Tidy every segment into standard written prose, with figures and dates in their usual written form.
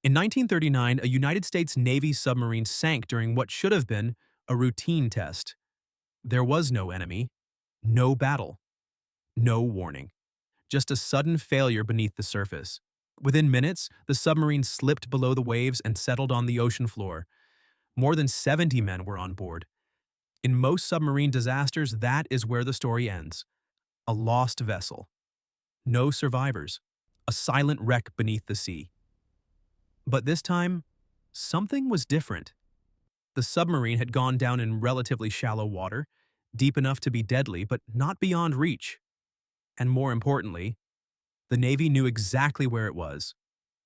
In 1939, a United States Navy submarine sank during what should have been a routine test. There was no enemy, no battle, no warning, just a sudden failure beneath the surface. Within minutes, the submarine slipped below the waves and settled on the ocean floor. More than 70 men were on board. In most submarine disasters, that is where the story ends. A lost vessel. No survivors. A silent wreck beneath the sea. But this time, something was different. The submarine had gone down in relatively shallow water, deep enough to be deadly, but not beyond reach. And more importantly, the Navy knew exactly where it was.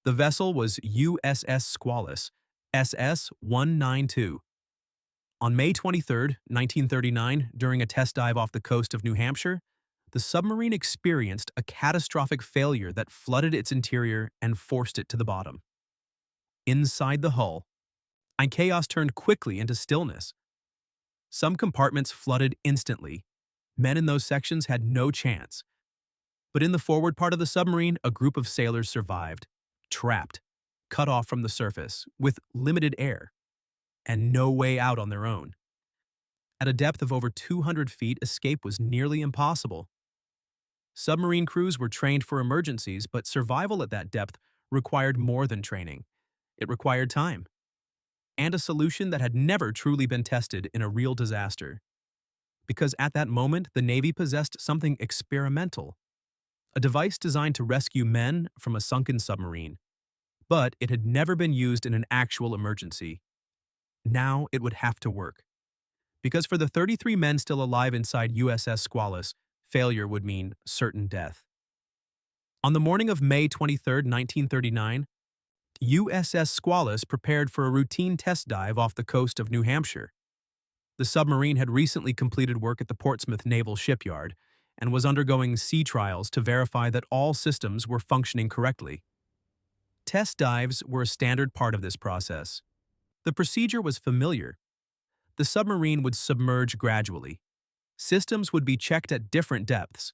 The vessel was USS Squalus, SS-192. On May 23, 1939, during a test dive off the coast of New Hampshire, the submarine experienced a catastrophic failure that flooded its interior and forced it to the bottom. Inside the hull, and chaos turned quickly into stillness. Some compartments flooded instantly. Men in those sections had no chance. But in the forward part of the submarine, a group of sailors survived, trapped, cut off from the surface, with limited air, and no way out on their own. At a depth of over 200 feet, escape was nearly impossible. Submarine crews were trained for emergencies, but survival at that depth required more than training. It required time, and a solution that had never truly been tested in a real disaster. Because at that moment, the Navy possessed something experimental, a device designed to rescue men from a sunken submarine. But it had never been used in an actual emergency. Now it would have to work. Because for the 33 men still alive inside USS Squalus, failure would mean certain death. On the morning of May 23, 1939, USS Squalus prepared for a routine test dive off the coast of New Hampshire. The submarine had recently completed work at the Portsmouth Naval Shipyard and was undergoing sea trials to verify that all systems were functioning correctly. Test dives were a standard part of this process. The procedure was familiar. The submarine would submerge gradually. Systems would be checked at different depths.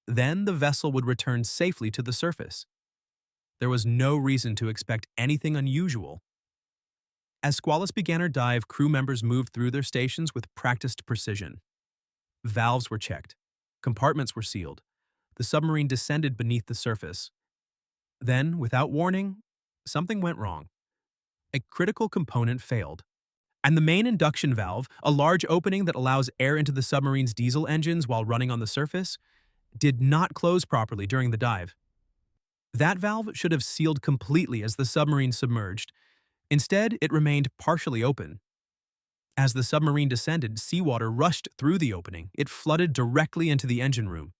Then the vessel would return safely to the surface. There was no reason to expect anything unusual. As Squalus began her dive, crew members moved through their stations with practiced precision. Valves were checked. Compartments were sealed. The submarine descended beneath the surface. Then, without warning, something went wrong. A critical component failed. And the main induction valve, a large opening that allows air into the submarine's diesel engines while running on the surface, did not close properly during the dive. That valve should have sealed completely as the submarine submerged. Instead, it remained partially open. As the submarine descended, seawater rushed through the opening. It flooded directly into the engine room.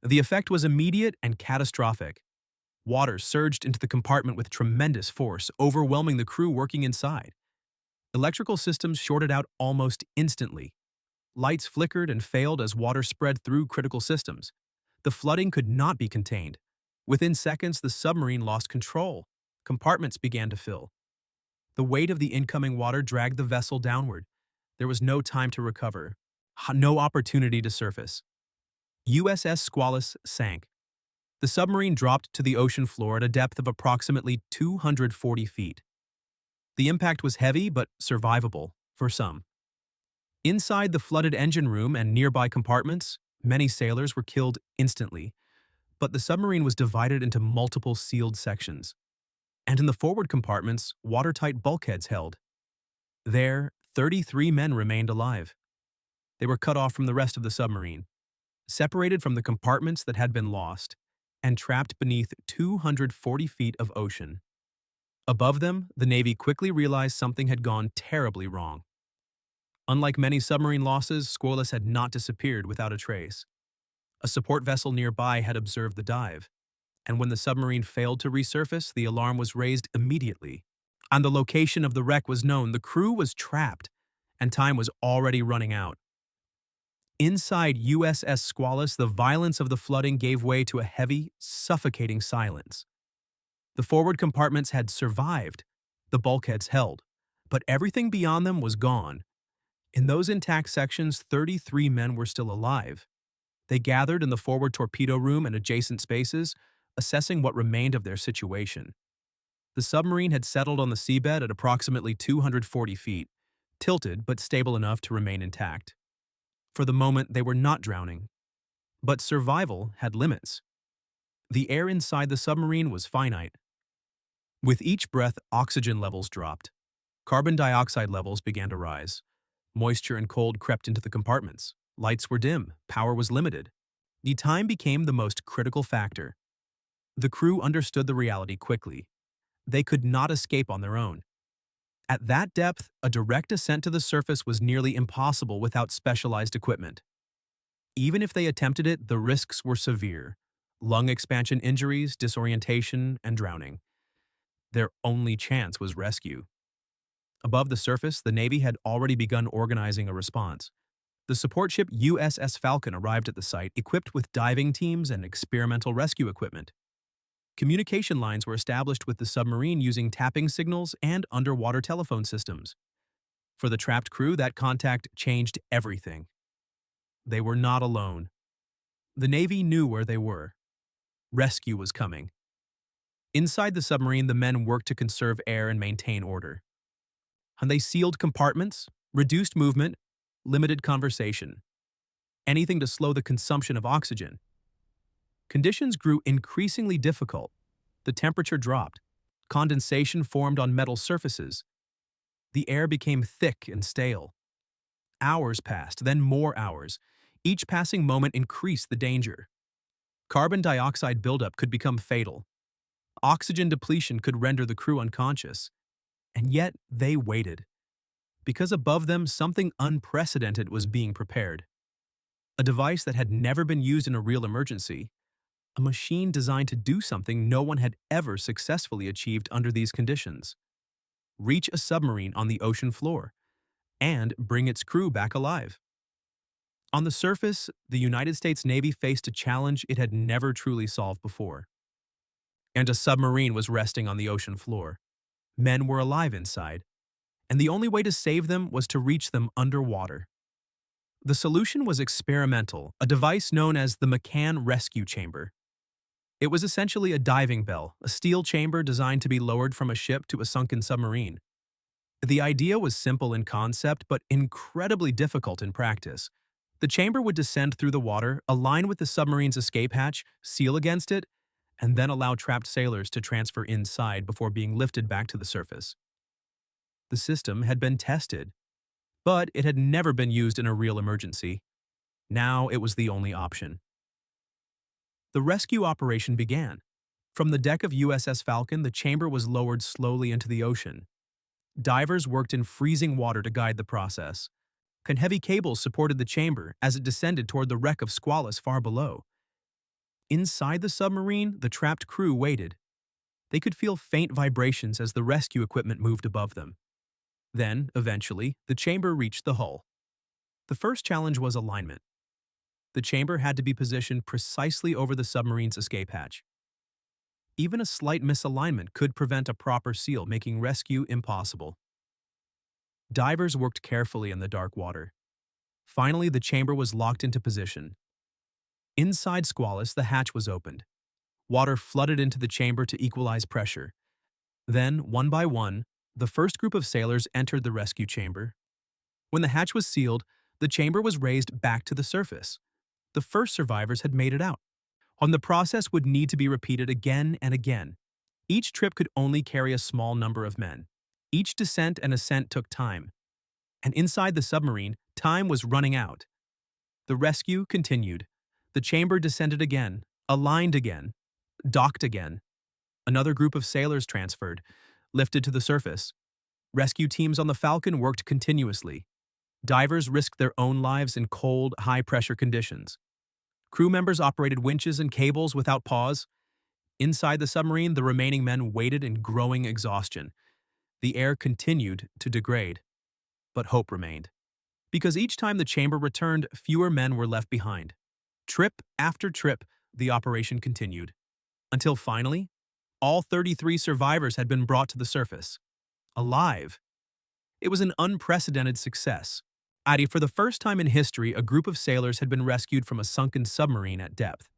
The effect was immediate and catastrophic. Water surged into the compartment with tremendous force, overwhelming the crew working inside. Electrical systems shorted out almost instantly. Lights flickered and failed as water spread through critical systems. The flooding could not be contained. Within seconds, the submarine lost control. Compartments began to fill. The weight of the incoming water dragged the vessel downward. There was no time to recover, no opportunity to surface. USS Squalus sank. The submarine dropped to the ocean floor at a depth of approximately 240 feet. The impact was heavy but survivable for some. Inside the flooded engine room and nearby compartments, many sailors were killed instantly, but the submarine was divided into multiple sealed sections. And in the forward compartments, watertight bulkheads held. There, 33 men remained alive. They were cut off from the rest of the submarine, separated from the compartments that had been lost, and trapped beneath 240 feet of ocean. Above them, the Navy quickly realized something had gone terribly wrong. Unlike many submarine losses, Squalus had not disappeared without a trace. A support vessel nearby had observed the dive, and when the submarine failed to resurface, the alarm was raised immediately. And the location of the wreck was known. The crew was trapped, and time was already running out. Inside USS Squalus, the violence of the flooding gave way to a heavy, suffocating silence. The forward compartments had survived, the bulkheads held, but everything beyond them was gone. In those intact sections, 33 men were still alive. They gathered in the forward torpedo room and adjacent spaces, assessing what remained of their situation. The submarine had settled on the seabed at approximately 240 feet, tilted but stable enough to remain intact. For the moment, they were not drowning. But survival had limits. The air inside the submarine was finite. With each breath, oxygen levels dropped. Carbon dioxide levels began to rise. Moisture and cold crept into the compartments. Lights were dim. Power was limited. The time became the most critical factor. The crew understood the reality quickly. They could not escape on their own. At that depth, a direct ascent to the surface was nearly impossible without specialized equipment. Even if they attempted it, the risks were severe. Lung expansion injuries, disorientation, and drowning. Their only chance was rescue. Above the surface, the Navy had already begun organizing a response. The support ship USS Falcon arrived at the site equipped with diving teams and experimental rescue equipment. Communication lines were established with the submarine using tapping signals and underwater telephone systems. For the trapped crew, that contact changed everything. They were not alone. The Navy knew where they were. Rescue was coming. Inside the submarine, the men worked to conserve air and maintain order. And they sealed compartments, reduced movement, limited conversation. Anything to slow the consumption of oxygen. Conditions grew increasingly difficult. The temperature dropped. Condensation formed on metal surfaces. The air became thick and stale. Hours passed, then more hours. Each passing moment increased the danger. Carbon dioxide buildup could become fatal. Oxygen depletion could render the crew unconscious. And yet, they waited. Because above them, something unprecedented was being prepared. A device that had never been used in a real emergency. A machine designed to do something no one had ever successfully achieved under these conditions. Reach a submarine on the ocean floor. And bring its crew back alive. On the surface, the United States Navy faced a challenge it had never truly solved before. And a submarine was resting on the ocean floor. Men were alive inside, and the only way to save them was to reach them underwater. The solution was experimental, a device known as the McCann Rescue Chamber. It was essentially a diving bell, a steel chamber designed to be lowered from a ship to a sunken submarine. The idea was simple in concept, but incredibly difficult in practice. The chamber would descend through the water, align with the submarine's escape hatch, seal against it, and then allow trapped sailors to transfer inside before being lifted back to the surface. The system had been tested, but it had never been used in a real emergency. Now it was the only option. The rescue operation began. From the deck of USS Falcon, the chamber was lowered slowly into the ocean. Divers worked in freezing water to guide the process. Heavy cables supported the chamber as it descended toward the wreck of Squalus far below. Inside the submarine, the trapped crew waited. They could feel faint vibrations as the rescue equipment moved above them. Then, eventually, the chamber reached the hull. The first challenge was alignment. The chamber had to be positioned precisely over the submarine's escape hatch. Even a slight misalignment could prevent a proper seal, making rescue impossible. Divers worked carefully in the dark water. Finally, the chamber was locked into position. Inside Squalus, the hatch was opened. Water flooded into the chamber to equalize pressure. Then, one by one, the first group of sailors entered the rescue chamber. When the hatch was sealed, the chamber was raised back to the surface. The first survivors had made it out. The process would need to be repeated again and again. Each trip could only carry a small number of men. Each descent and ascent took time. And inside the submarine, time was running out. The rescue continued. The chamber descended again, aligned again, docked again. Another group of sailors transferred, lifted to the surface. Rescue teams on the Falcon worked continuously. Divers risked their own lives in cold, high-pressure conditions. Crew members operated winches and cables without pause. Inside the submarine, the remaining men waited in growing exhaustion. The air continued to degrade, but hope remained. Because each time the chamber returned, fewer men were left behind. Trip after trip, the operation continued. Until finally, all 33 survivors had been brought to the surface. Alive. It was an unprecedented success. For the first time in history, a group of sailors had been rescued from a sunken submarine at depth.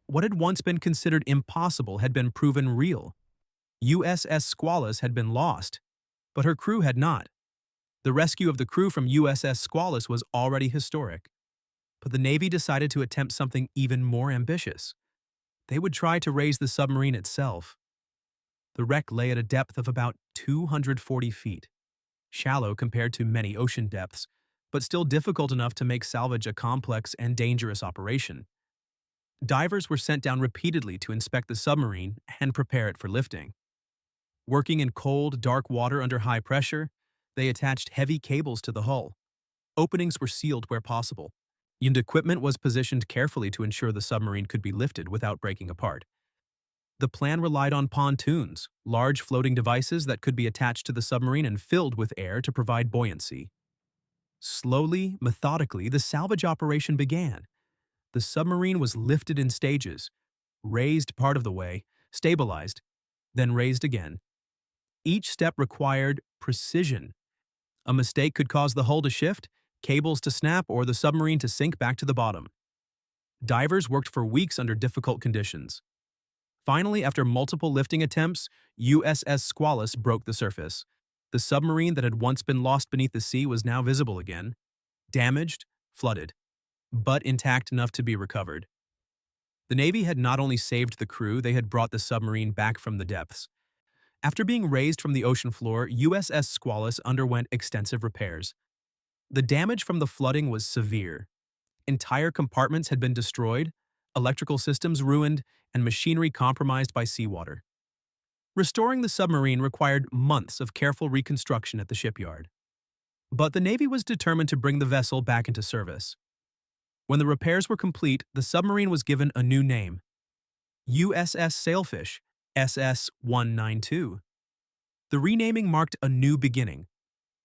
What had once been considered impossible had been proven real. USS Squalus had been lost, but her crew had not. The rescue of the crew from USS Squalus was already historic, but the Navy decided to attempt something even more ambitious. They would try to raise the submarine itself. The wreck lay at a depth of about 240 feet, shallow compared to many ocean depths, but still difficult enough to make salvage a complex and dangerous operation. Divers were sent down repeatedly to inspect the submarine and prepare it for lifting. Working in cold, dark water under high pressure, they attached heavy cables to the hull. Openings were sealed where possible, and equipment was positioned carefully to ensure the submarine could be lifted without breaking apart. The plan relied on pontoons, large floating devices that could be attached to the submarine and filled with air to provide buoyancy. Slowly, methodically, the salvage operation began. The submarine was lifted in stages, raised part of the way, stabilized, then raised again. Each step required precision. A mistake could cause the hull to shift, cables to snap, or the submarine to sink back to the bottom. Divers worked for weeks under difficult conditions. Finally, after multiple lifting attempts, USS Squalus broke the surface. The submarine that had once been lost beneath the sea was now visible again, damaged, flooded, but intact enough to be recovered. The Navy had not only saved the crew, they had brought the submarine back from the depths. After being raised from the ocean floor, USS Squalus underwent extensive repairs. The damage from the flooding was severe. Entire compartments had been destroyed, electrical systems ruined, and machinery compromised by seawater. Restoring the submarine required months of careful reconstruction at the shipyard. But the Navy was determined to bring the vessel back into service. When the repairs were complete, the submarine was given a new name: USS Sailfish, SS-192. The renaming marked a new beginning.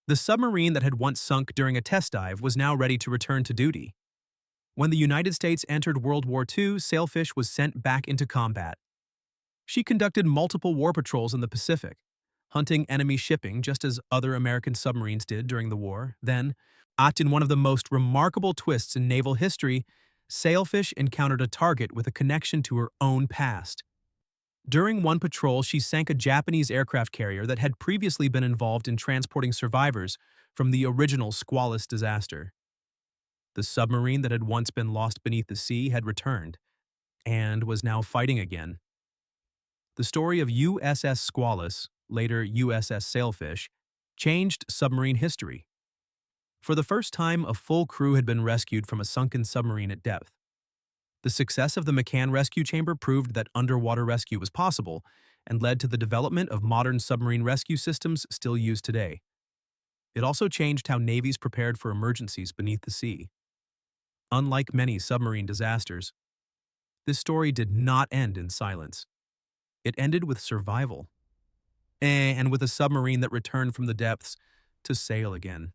The submarine that had once sunk during a test dive was now ready to return to duty. When the United States entered World War II, Sailfish was sent back into combat. She conducted multiple war patrols in the Pacific, hunting enemy shipping just as other American submarines did during the war. Then, in one of the most remarkable twists in naval history, Sailfish encountered a target with a connection to her own past. During one patrol, she sank a Japanese aircraft carrier that had previously been involved in transporting survivors from the original Squalus disaster. The submarine that had once been lost beneath the sea had returned, and was now fighting again. The story of USS Squalus, later USS Sailfish, changed submarine history. For the first time, a full crew had been rescued from a sunken submarine at depth. The success of the McCann Rescue Chamber proved that underwater rescue was possible and led to the development of modern submarine rescue systems still used today. It also changed how navies prepared for emergencies beneath the sea. Unlike many submarine disasters, this story did not end in silence. It ended with survival, and with a submarine that returned from the depths to sail again.